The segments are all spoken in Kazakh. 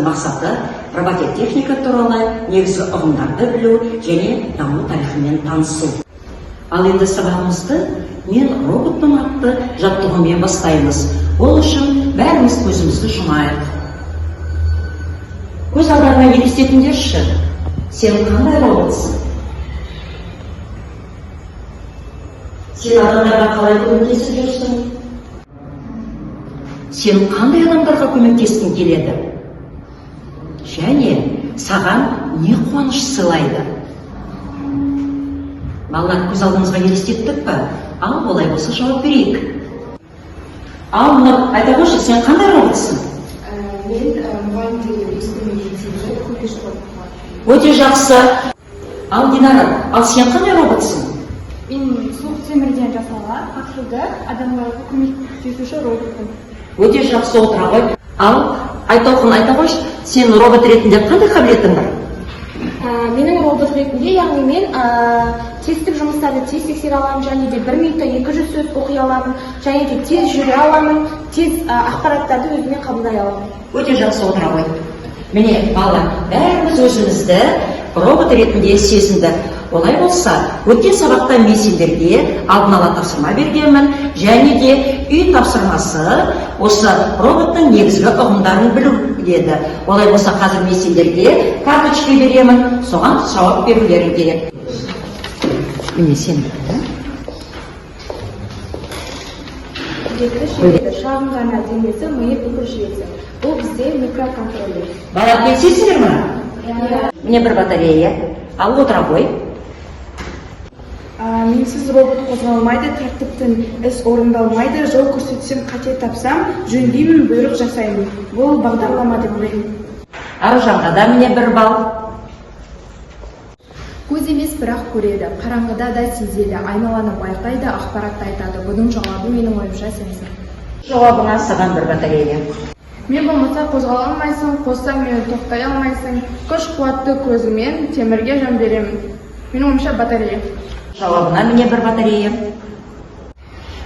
сабағымыздың мақсаты робототехника туралы негізгі ұғымдарды білу және даму тарихымен танысу. Ал енді сабағымызды мен роботпын атты жаттығумен бастаймыз. Ол үшін бәріміз көзімізді жұмайық. Көз алдарына елестетіңдерші, сен қандай роботсың? Сен адамдарға қалай көмектесіп жүрсің? Сен қандай адамдарға көмектескің келеді? Және саған не қуаныш сыйлайды? Балалар, көз алдымызға елестеттік пе? Ал олай болса жауап берейік. Ал Нұр, айта қойшы, сен қандай роботсың? Мен мұғалімдерге естімей жетсем, колледж роботы. Өте жақсы. Ал Динара, ал сен қандай роботсың? Мен суық темірден жасалған ақылды адамдарға көмектесуші роботпын. Өте жақсы, отыра ғой. Ал Айтолқын, айта қойшы, сен робот ретінде қандай қабілетің бар? Менің робот ретінде, яғни мен тестік жұмыстарды тез тексере аламын, және де 1 минутта 200 сөз оқи аламын, және де тез жүре аламын, тез ақпараттарды өзіме қабылдай аламын. Өте жақсы, отыра ғой. Міне, балалар, бәріміз өзімізді робот ретінде сезіндік. Олай болса, өткен сабақта мен сендерге алдын ала тапсырма бергенмін, және де үй тапсырмасы осы роботтың негізгі ұғымдарын білу деді. Олай болса, қазір мен сендерге карточка беремін, соған жауап берулерің керек. Міне сен шағын ғана денесі миы бүкіл жүйесі. Бұл бізде микроконтроллер. Балалар, келісесіңдер ме? Міне бір батарея. Ал отыра қой. Менсіз робот қозғалмайды, тәртіптің іс орындалмайды, жол көрсетсем қате тапсам, жөндеймін, бұйрық жасаймын. Бұл бағдарлама деп ойлаймын. Аружанға да міне бір балл. Көз емес, бірақ көреді, қараңғыда да сезеді, айналаны байқайды, ақпаратты айтады. Бұның жауабы менің ойымша сенсің. Жауабыңа саған бір батарея. Мен болмаса қозғала алмайсың, қоссаң мені тоқтай алмайсың. Күш қуатты көзімен темірге жан беремін. Менің ойымша батарея. Жауабына міне бір батарея.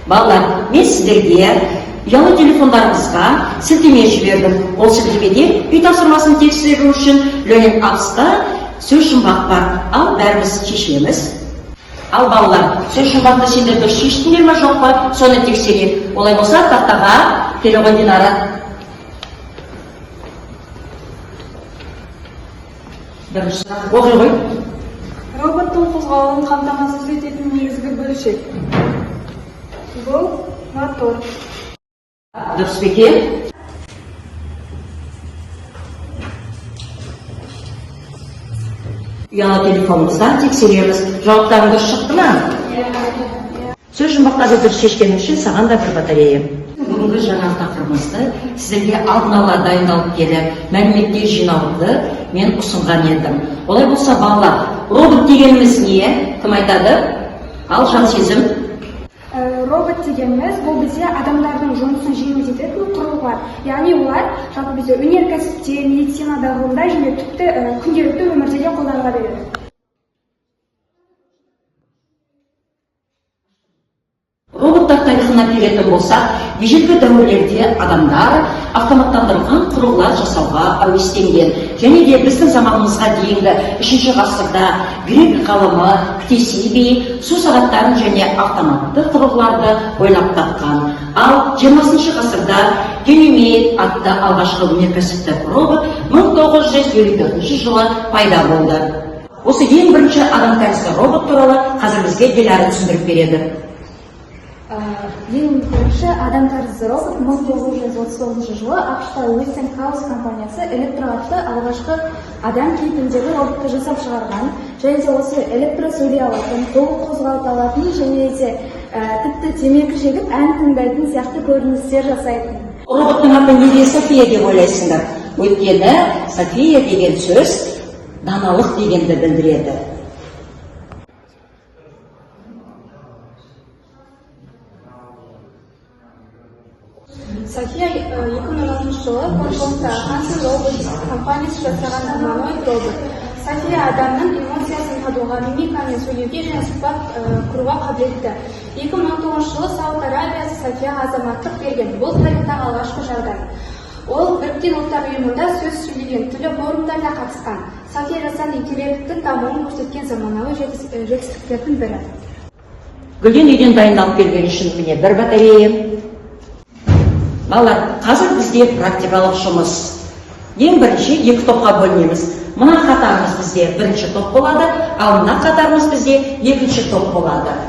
Балалар, мен сіздерге ұялы телефондарыңызға сілтеме жібердім. Ол сілтемеде үй тапсырмасын тексеру үшін Ленин атыста сөз жұмбақ бар. Ал бәріміз шешеміз. Ал балалар, сөз жұмбақты сендер дұрыс шештіңдер ме жоқ па? Соны тексерейік. Олай болса, тақтаға келе ғой Динара. Бірінші оқи ғой. Роботтың қозғалуын қамтамасыз ететін негізгі бөлшек. Бұл мотор. Дұрыс па екен? Ұялы телефонымыздан тексереміз. Жауаптарың дұрыс шықты ма? Сөз жұмбақтарды дұрыс шешкен үшін саған да бір батарея. Бүгінгі жаңа тақырыбымызды сіздерге алдын ала дайындалып келіп, мәліметтер жинауды мен ұсынған едім. Олай болса, балалар, робот дегеніміз не? Кім айтады? Ал жан сезім. Робот дегеніміз бұл бізде адамдардың жұмысын жеңілдететін құрылғылар. Яғни олар жалпы бізде өнеркәсіпте, медицинада, ғылымда және тіпті күнделікті өмірде де қолданыла береді. Роботтар тарихына келетін болсақ, ежелгі дәуірлерде адамдар автоматтандырылған құрылғылар жасауға әуестенген. Және де біздің заманымызға дейінгі 3-ші ғасырда грек ғалымы Ктесибий су сағаттарын және автоматты құрылғыларды ойлап тапқан. Ал 20-ші ғасырда Ganymede атты алғашқы өнеркәсіптік робот 1954 жылы пайда болды. Осы ең бірінші адам тәрізді робот туралы қазір бізге Дилара түсіндіріп береді. Ең бірінші адам тәрізді робот 1939 жылы ақш-та Westinghouse компаниясы электро атты алғашқы адам кейпіндегі роботты жасап шығарған. Және де осы электро сөйлей алатын, толық қозғалып алатын, және де тіпті темекі шегіп ән тыңдайтын сияқты көріністер жасайтын. Роботтың аты неге София деп ойлайсыңдар? Өйткені София деген сөз даналық дегенді білдіреді. София 2016 жылы Гонконгта Hansen Robotics компаниясы жасаған гуманоид робот. София адамның эмоциясын табуға, мимикамен сөйлеуге және сұхбат құруға қабілетті. 2019 жылы Сауд Арабиясы Софияға азаматтық берген. Бұл тарихтағы алғашқы жағдай. Ол Біріккен Ұлттар Ұйымында сөз сөйлеген тілі форумдарына қатысқан, София Жасан интеллекттің дамуын көрсеткен заманауи жетістіктердің бірі. Гүлден үйден дайындалып келген үшін міне бір батарея. Балалар, қазір бізде практикалық жұмыс. Ең бірінші екі топқа бөлінеміз. Мына қатарымыз бізде бірінші топ болады, ал мына қатарымыз бізде екінші топ болады.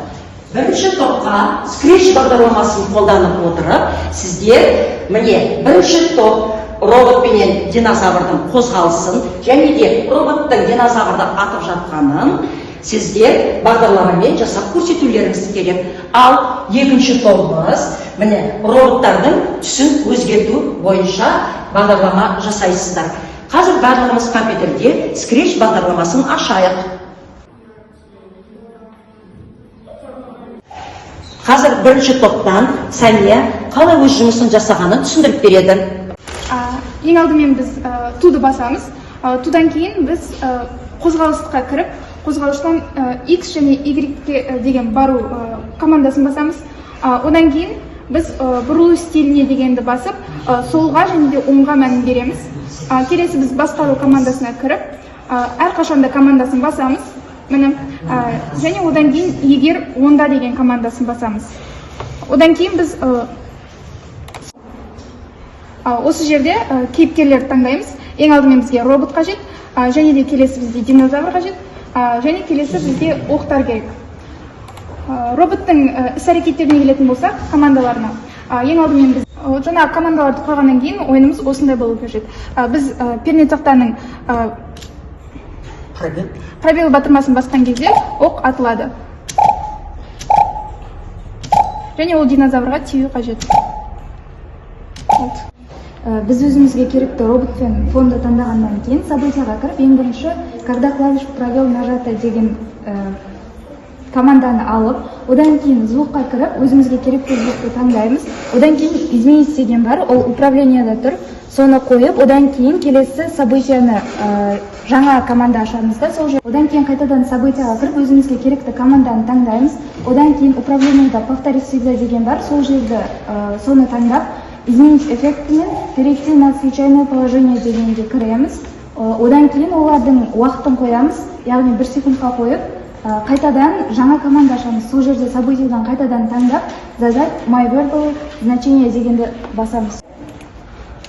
Бірінші топқа Scratch бағдарламасын қолданып отырып, сіздер міне бірінші топ роботпенен динозаврдың қозғалысын және де роботтың динозаврды атып жатқанын сіздер бағдарламамен жасап көрсетулеріңіз керек. Ал екінші тобымыз міне роботтардың түсін өзгерту бойынша бағдарлама жасайсыздар. Қазір барлығымыз компьютерде Scratch бағдарламасын ашайық. Қазір бірінші топтан Сәния қалай өз жұмысын жасағанын түсіндіріп береді. Ең алдымен біз туды басамыз. Тудан кейін біз қозғалысқа кіріп, қозғалыстан X және Y деген бару командасын басамыз. Одан кейін біз бұрылу стиліне дегенді басып, солға және де оңға мәнін береміз. Келесі біз басқару командасына кіріп, әрқашанда командасын басамыз. Және одан кейін егер онда деген командасын басамыз. Одан кейін біз осы жерде кейіпкерлерді таңдаймыз. Ең алдымен бізге робот қажет, және де келесі бізге динозавр қажет, және келесі бізге оқтар керек. Роботтың іс-әрекеттеріне келетін болсақ, командаларына. Ең алдымен біз жаңа командаларды қойғаннан кейін ойынымыз осындай болу қажет. Біз перне тақтаның пробел батырмасын басқан кезде оқ атылады. Және ол динозаврға тию қажет. Біз өзімізге керекті робот пен фонды таңдағаннан кейін событияға кіріп, ең бірінші, когда клавиш пробел нажаты деген команданы алып, одан кейін звукқа кіріп, өзімізге керекті звукты таңдаймыз. Одан кейін изменить деген бар, ол управленияда тұр. Соны қойып, одан кейін келесі событияны жаңа команда ашамыз да, сол жерде. Одан кейін қайтадан событияға кіріп, өзімізге керекті команданы таңдаймыз. Одан кейін управленияда повторить всегда деген бар, сол жерде соны таңдап, изменить эффектімен перейти на случайное положение дегенге кіреміз. Одан кейін олардың уақытын қоямыз, яғни 1 секундқа қойып, қайтадан жаңа команда ашамыз. Сол жерде событиядан қайтадан таңдап, задать my verbal значение дегенді басамыз.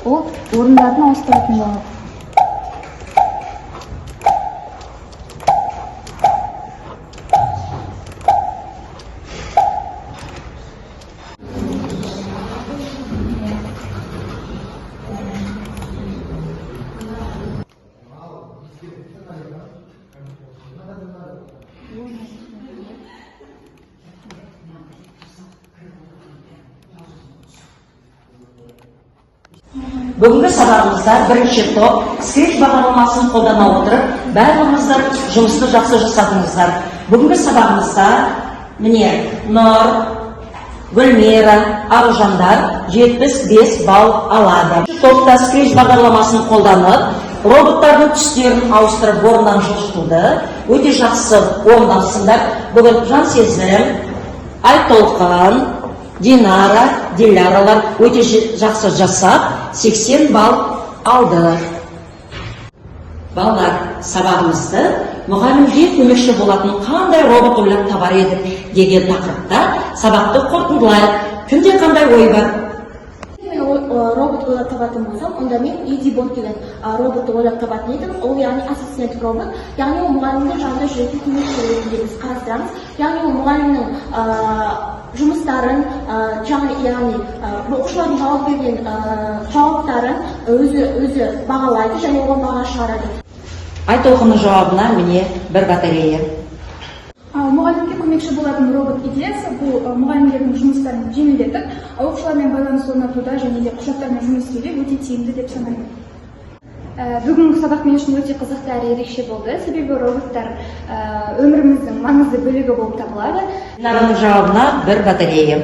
Ол орындарын ауыстыратын болады. Бүгінгі сабағымызда бірінші топ Scratch бағдарламасын қолдана отырып, барлығыңыздар жұмысты жақсы жасадыңыздар. Бүгінгі сабағымызда міне Нұр, Гүлмира, Аружандар 75 балл алады. Топта Scratch бағдарламасын қолданып, роботтардың түстерін ауыстырып орнынан жылжытуды өте жақсы орындапсыңдар. Бүгін Жансезім, Айтолқын, Динара, Диляралар өте жақсы жасап, 80 балл алды. Балалар, сабағымызды мұғалімге көмекші болатын қандай робот ойлап табар еді деген тақырыпта сабақты қорытындылайық. Кімде қандай ой бар? Мен робот ойлап табатын болсам, онда мен EasyBot деген роботты ойлап табатын едім. Ол яғни ассистент робот, яғни ол мұғалімді жанында жүретін көмекші ретінде біз қарастырамыз. Яғни ол мұғалімнің жұмыстарын, яғни оқушылардың жауап берген жауаптарын өзі бағалайды және оған баға шығарады. Айтолқынның жауабына міне бір батарея. Мұғалімге көмекші болатын робот идеясы бұл мұғалімдердің жұмыстарын жеңілдетіп, оқушылармен байланыс орнатуда және де құжаттармен жұмыс істеуде өте тиімді деп санаймын. Бүгінгі сабақ мен үшін өте қызықты әрі ерекше болды, себебі роботтар өміріміздің маңызды бөлігі болып табылады. Динараның жауабына бір батарея.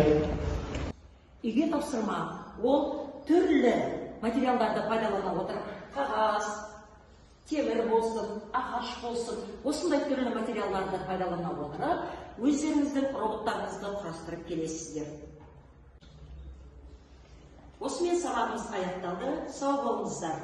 Үйге тапсырма, ол түрлі материалдарды пайдалана отырып, қағаз, темір болсын, ағаш болсын, осындай түрлі материалдарды пайдалана отырып, өздеріңіздің роботтарыңызды құрастырып келесіздер. Осымен сабағымыз аяқталды. Сау болыңыздар.